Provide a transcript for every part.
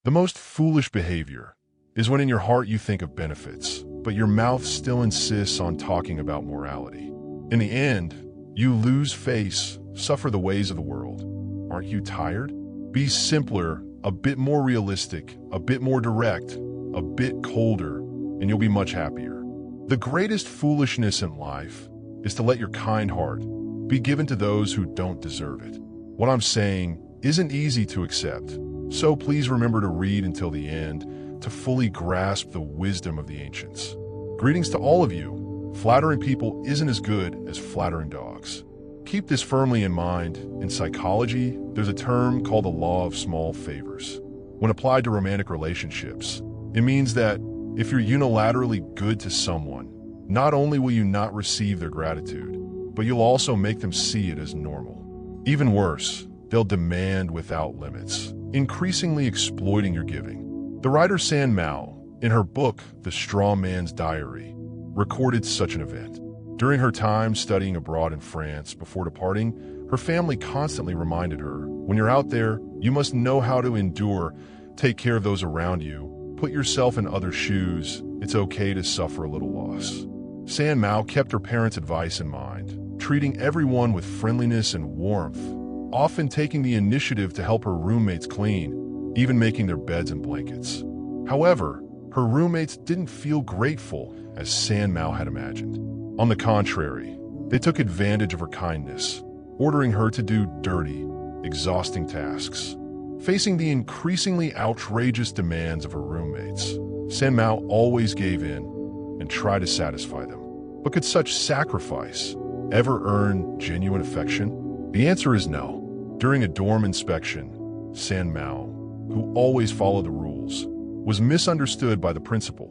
The most foolish behavior is when in your heart you think of benefits, but your mouth still insists on talking about morality. In the end, you lose face, suffer the ways of the world. Aren't you tired? Be simpler, a bit more realistic, a bit more direct, a bit colder, and you'll be much happier. The greatest foolishness in life is to let your kind heart be given to those who don't deserve it. What I'm saying isn't easy to accept, so please remember to read until the end to fully grasp the wisdom of the ancients. Greetings to all of you. Flattering people isn't as good as flattering dogs. Keep this firmly in mind. In psychology, there's a term called the law of small favors. When applied to romantic relationships, it means that if you're unilaterally good to someone, not only will you not receive their gratitude, but you'll also make them see it as normal. Even worse, they'll demand without limits, increasingly exploiting your giving. The writer San Mao, in her book, The Straw Man's Diary, recorded such an event. During her time studying abroad in France before departing, her family constantly reminded her, when you're out there, you must know how to endure, take care of those around you, put yourself in others' shoes, it's okay to suffer a little loss. San Mao kept her parents' advice in mind, treating everyone with friendliness and warmth, often taking the initiative to help her roommates clean, even making their beds and blankets. However, her roommates didn't feel grateful as San Mao had imagined. On the contrary, they took advantage of her kindness, ordering her to do dirty, exhausting tasks. Facing the increasingly outrageous demands of her roommates, San Mao always gave in and tried to satisfy them. But could such sacrifice ever earn genuine affection? The answer is no. During a dorm inspection, San Mao, who always followed the rules, was misunderstood by the principal,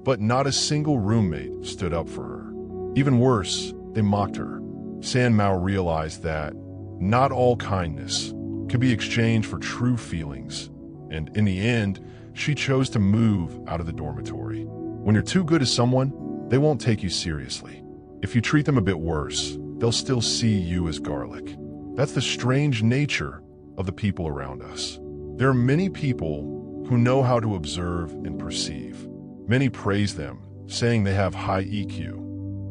but not a single roommate stood up for her. Even worse, they mocked her. San Mao realized that not all kindness could be exchanged for true feelings, and in the end, she chose to move out of the dormitory. When you're too good to someone, they won't take you seriously. If you treat them a bit worse, they'll still see you as garlic. That's the strange nature of the people around us. There are many people who know how to observe and perceive. Many praise them, saying they have high EQ.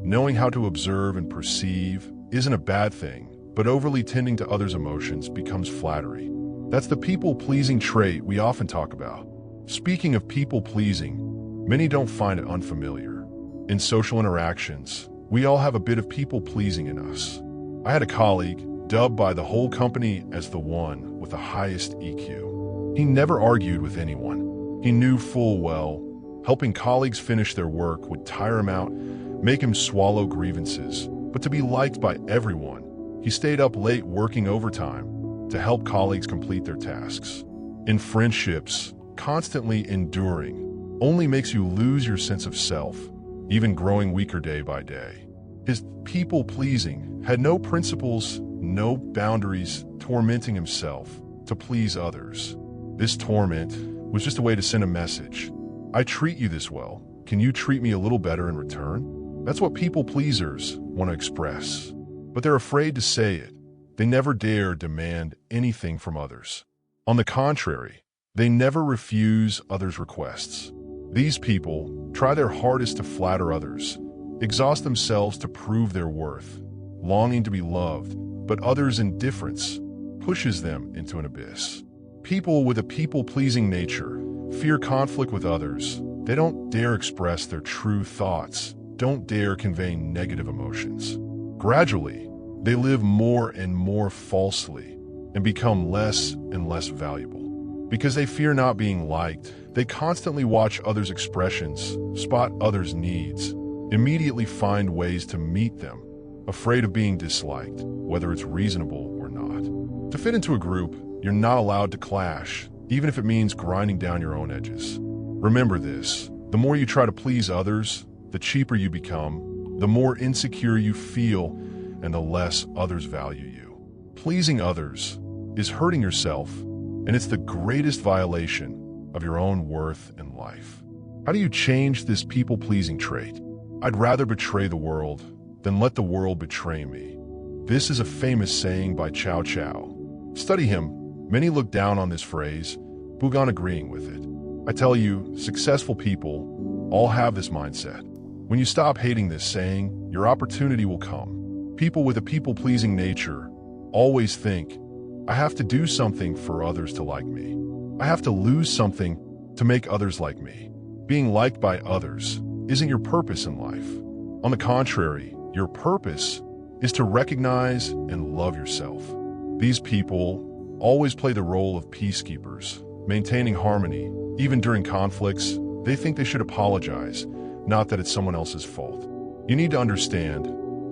Knowing how to observe and perceive isn't a bad thing, but overly tending to others' emotions becomes flattery. That's the people-pleasing trait we often talk about. Speaking of people-pleasing, many don't find it unfamiliar. In social interactions, we all have a bit of people-pleasing in us. I had a colleague, dubbed by the whole company as the one with the highest EQ. He never argued with anyone. He knew full well helping colleagues finish their work would tire him out, make him swallow grievances. But to be liked by everyone, he stayed up late working overtime to help colleagues complete their tasks. In friendships, constantly enduring only makes you lose your sense of self, even growing weaker day by day. His people-pleasing had no principles, no boundaries, tormenting himself to please others. This torment was just a way to send a message. I treat you this well. Can you treat me a little better in return? That's what people-pleasers want to express. But they're afraid to say it. They never dare demand anything from others. On the contrary, they never refuse others' requests. These people try their hardest to flatter others, exhaust themselves to prove their worth, longing to be loved, but others' indifference pushes them into an abyss. People with a people-pleasing nature fear conflict with others. They don't dare express their true thoughts, don't dare convey negative emotions. Gradually, they live more and more falsely and become less and less valuable. Because they fear not being liked, they constantly watch others' expressions, spot others' needs, immediately find ways to meet them, afraid of being disliked, whether it's reasonable or not. To fit into a group, you're not allowed to clash, even if it means grinding down your own edges. Remember this, the more you try to please others, the cheaper you become, the more insecure you feel, and the less others value you. Pleasing others is hurting yourself, and it's the greatest violation of your own worth in life. How do you change this people-pleasing trait? I'd rather betray the world than let the world betray me. This is a famous saying by Chow Chow. Study him. Many look down on this phrase, Bugan agreeing with it. I tell you, successful people all have this mindset. When you stop hating this saying, your opportunity will come. People with a people-pleasing nature always think, I have to do something for others to like me. I have to lose something to make others like me. Being liked by others isn't your purpose in life. On the contrary, your purpose is to recognize and love yourself. These people always play the role of peacekeepers, maintaining harmony. Even during conflicts, they think they should apologize, not that it's someone else's fault. You need to understand,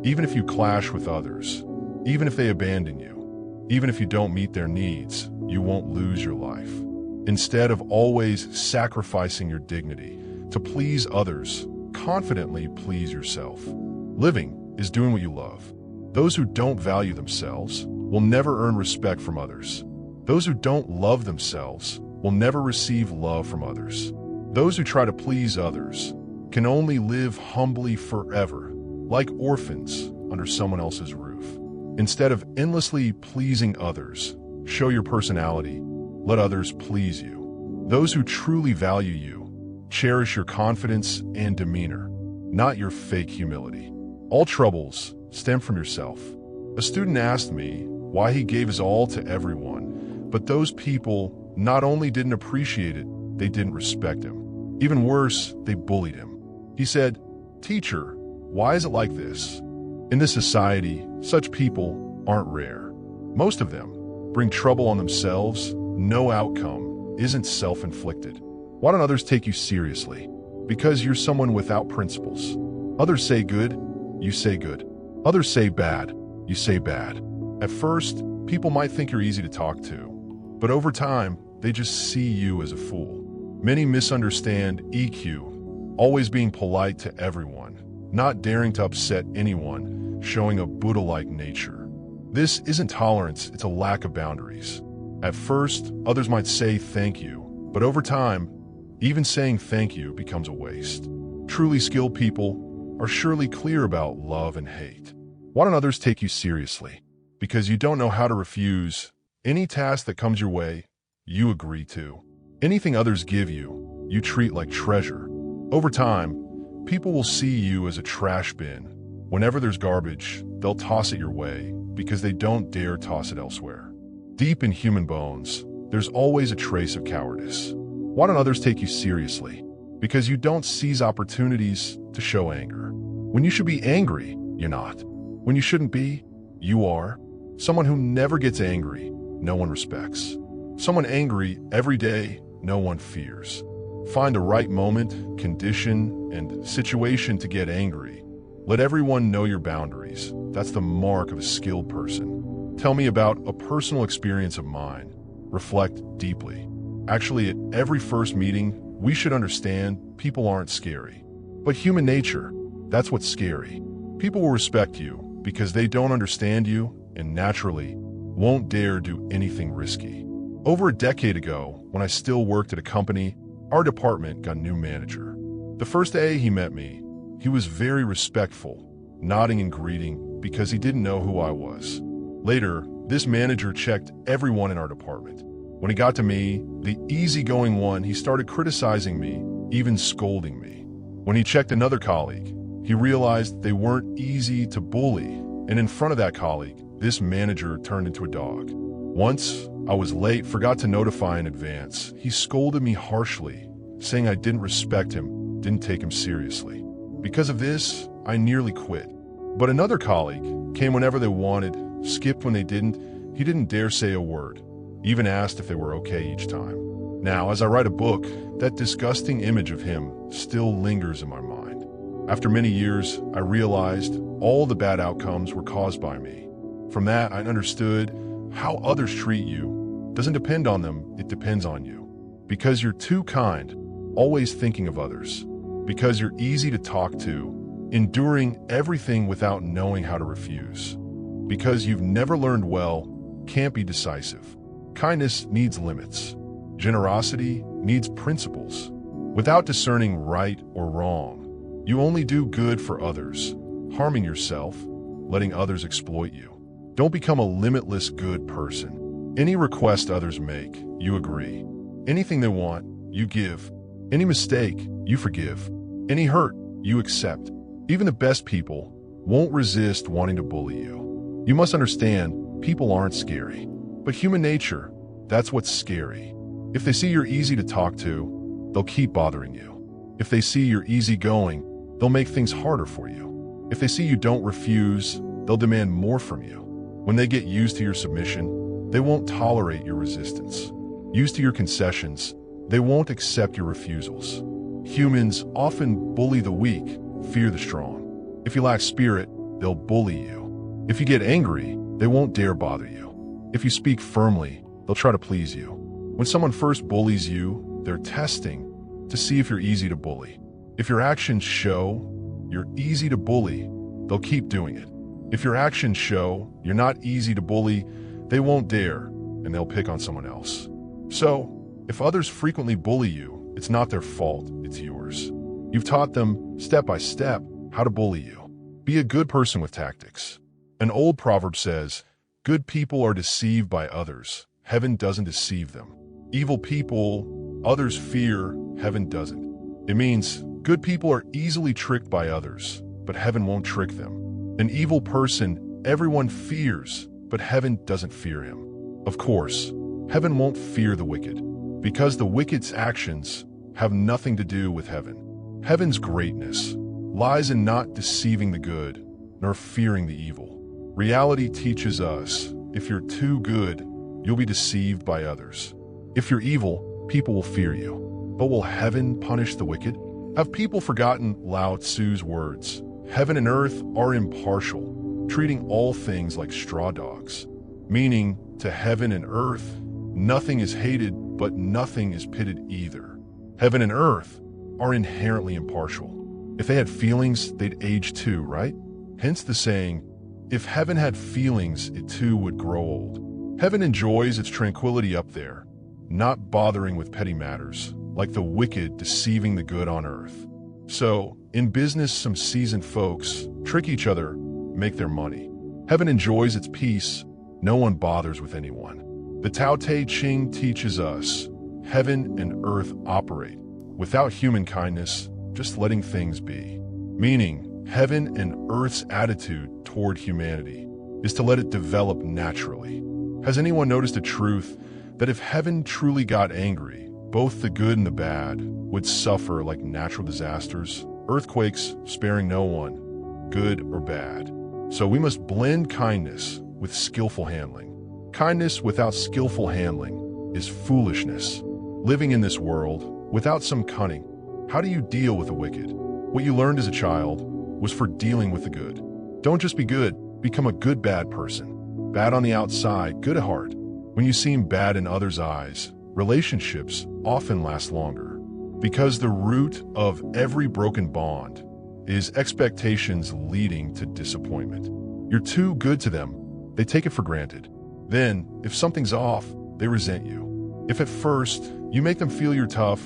even if you clash with others, even if they abandon you, even if you don't meet their needs, you won't lose your life. Instead of always sacrificing your dignity to please others, confidently please yourself. Living is doing what you love. Those who don't value themselves will never earn respect from others. Those who don't love themselves will never receive love from others. Those who try to please others can only live humbly forever, like orphans under someone else's roof. Instead of endlessly pleasing others, show your personality. Let others please you. Those who truly value you cherish your confidence and demeanor, not your fake humility. All troubles stem from yourself. A student asked me why he gave his all to everyone, but those people not only didn't appreciate it, they didn't respect him. Even worse, they bullied him. He said, "Teacher, why is it like this?" In this society, such people aren't rare. Most of them bring trouble on themselves. No outcome isn't self-inflicted. Why don't others take you seriously? Because you're someone without principles. Others say good, you say good. Others say bad, you say bad. At first, people might think you're easy to talk to, but over time, they just see you as a fool. Many misunderstand EQ, always being polite to everyone, not daring to upset anyone, showing a Buddha-like nature. This isn't tolerance, it's a lack of boundaries. At first, others might say thank you, but over time, even saying thank you becomes a waste. Truly skilled people are surely clear about love and hate. Why don't others take you seriously? Because you don't know how to refuse. Any task that comes your way, you agree to. Anything others give you, you treat like treasure. Over time, people will see you as a trash bin. Whenever there's garbage, they'll toss it your way because they don't dare toss it elsewhere. Deep in human bones, there's always a trace of cowardice. Why don't others take you seriously? Because you don't seize opportunities to show anger. When you should be angry, you're not. When you shouldn't be, you are. Someone who never gets angry, no one respects. Someone angry every day, no one fears. Find the right moment, condition, and situation to get angry. Let everyone know your boundaries. That's the mark of a skilled person. Tell me about a personal experience of mine. Reflect deeply. Actually, at every first meeting, we should understand people aren't scary. But human nature, that's what's scary. People will respect you because they don't understand you and naturally won't dare do anything risky. Over a decade ago, when I still worked at a company, our department got a new manager. The first day he met me, he was very respectful, nodding and greeting because he didn't know who I was. Later, this manager checked everyone in our department. When he got to me, the easygoing one, he started criticizing me, even scolding me. When he checked another colleague, he realized they weren't easy to bully, and in front of that colleague, this manager turned into a dog. Once, I was late, forgot to notify in advance. He scolded me harshly, saying I didn't respect him, didn't take him seriously. Because of this, I nearly quit. But another colleague came whenever they wanted, skipped when they didn't. He didn't dare say a word, even asked if they were okay each time. Now, as I write a book, that disgusting image of him still lingers in my mind. After many years, I realized all the bad outcomes were caused by me. From that, I understood how others treat you doesn't depend on them, it depends on you. Because you're too kind, always thinking of others. Because you're easy to talk to, enduring everything without knowing how to refuse. Because you've never learned well, can't be decisive. Kindness needs limits. Generosity needs principles. Without discerning right or wrong, you only do good for others, harming yourself, letting others exploit you. Don't become a limitless good person. Any request others make, you agree. Anything they want, you give. Any mistake, you forgive. Any hurt, you accept. Even the best people won't resist wanting to bully you. You must understand, people aren't scary. But human nature, that's what's scary. If they see you're easy to talk to, they'll keep bothering you. If they see you're easygoing, they'll make things harder for you. If they see you don't refuse, they'll demand more from you. When they get used to your submission, they won't tolerate your resistance. Used to your concessions, they won't accept your refusals. Humans often bully the weak, fear the strong. If you lack spirit, they'll bully you. If you get angry, they won't dare bother you. If you speak firmly, they'll try to please you. When someone first bullies you, they're testing to see if you're easy to bully. If your actions show you're easy to bully, they'll keep doing it. If your actions show you're not easy to bully, they won't dare, and they'll pick on someone else. So, if others frequently bully you, it's not their fault, it's yours. You've taught them, step by step, how to bully you. Be a good person with tactics. An old proverb says, good people are deceived by others. Heaven doesn't deceive them. Evil people, others fear, heaven doesn't. It means good people are easily tricked by others, but heaven won't trick them. An evil person, everyone fears, but heaven doesn't fear him. Of course, heaven won't fear the wicked, because the wicked's actions have nothing to do with heaven. Heaven's greatness lies in not deceiving the good, nor fearing the evil. Reality teaches us, if you're too good, you'll be deceived by others. If you're evil, people will fear you. But will heaven punish the wicked? Have people forgotten Lao Tzu's words? Heaven and earth are impartial, treating all things like straw dogs. Meaning, to heaven and earth, nothing is hated, but nothing is pitted either. Heaven and earth are inherently impartial. If they had feelings, they'd age too, right? Hence the saying, if heaven had feelings, it too would grow old. Heaven enjoys its tranquility up there, not bothering with petty matters, like the wicked deceiving the good on earth. So, in business, some seasoned folks trick each other, make their money. Heaven enjoys its peace, no one bothers with anyone. The Tao Te Ching teaches us, heaven and earth operate without human kindness, just letting things be. Meaning, heaven and earth's attitude toward humanity is to let it develop naturally. Has anyone noticed a truth that if heaven truly got angry, both the good and the bad would suffer like natural disasters, earthquakes sparing no one, good or bad? So we must blend kindness with skillful handling. Kindness without skillful handling is foolishness. Living in this world without some cunning, how do you deal with the wicked? What you learned as a child was for dealing with the good. Don't just be good, become a good bad person. Bad on the outside, good at heart. When you seem bad in others' eyes, relationships often last longer. Because the root of every broken bond is expectations leading to disappointment. You're too good to them, they take it for granted. Then, if something's off, they resent you. If at first you make them feel you're tough,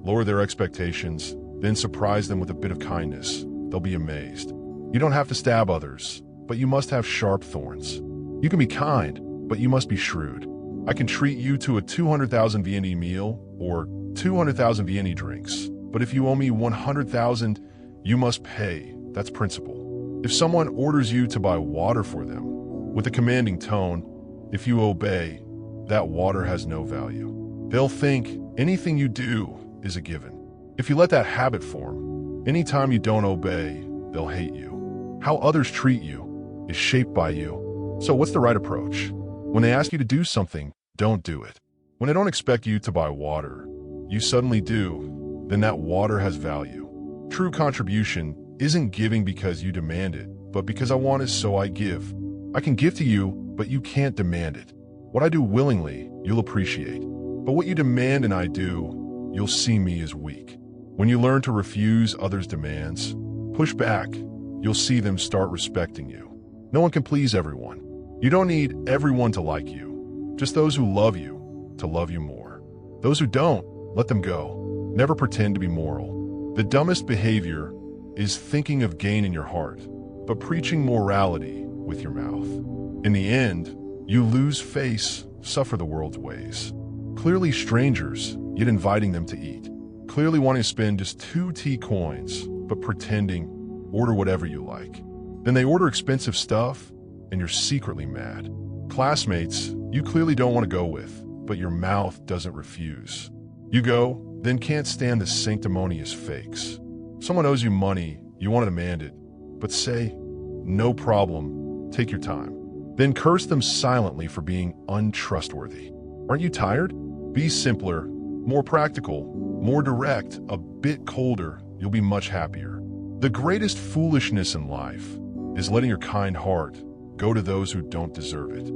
lower their expectations, then surprise them with a bit of kindness, they'll be amazed. You don't have to stab others, but you must have sharp thorns. You can be kind, but you must be shrewd. I can treat you to a 200,000 VNE meal or 200,000 VNE drinks, but if you owe me 100,000, you must pay. That's principle. If someone orders you to buy water for them with a commanding tone, if you obey, that water has no value. They'll think anything you do is a given. If you let that habit form, anytime you don't obey, they'll hate you. How others treat you is shaped by you. So what's the right approach? When they ask you to do something, don't do it. When they don't expect you to buy water, you suddenly do, then that water has value. True contribution isn't giving because you demand it, but because I want it, so I give. I can give to you, but you can't demand it. What I do willingly, you'll appreciate. But what you demand and I do, you'll see me as weak. When you learn to refuse others' demands, push back, you'll see them start respecting you. No one can please everyone. You don't need everyone to like you, just those who love you to love you more. Those who don't, let them go. Never pretend to be moral. The dumbest behavior is thinking of gain in your heart, but preaching morality with your mouth. In the end, you lose face, suffer the world's ways. Clearly strangers yet inviting them to eat. Clearly wanting to spend just 2 tea coins, but pretending, order whatever you like. Then they order expensive stuff, and you're secretly mad. Classmates you clearly don't want to go with, but your mouth doesn't refuse. You go, then can't stand the sanctimonious fakes. Someone owes you money, you want to demand it, but say, no problem, take your time. Then curse them silently for being untrustworthy. Aren't you tired? Be simpler, more practical, more direct, a bit colder, you'll be much happier. The greatest foolishness in life is letting your kind heart go to those who don't deserve it.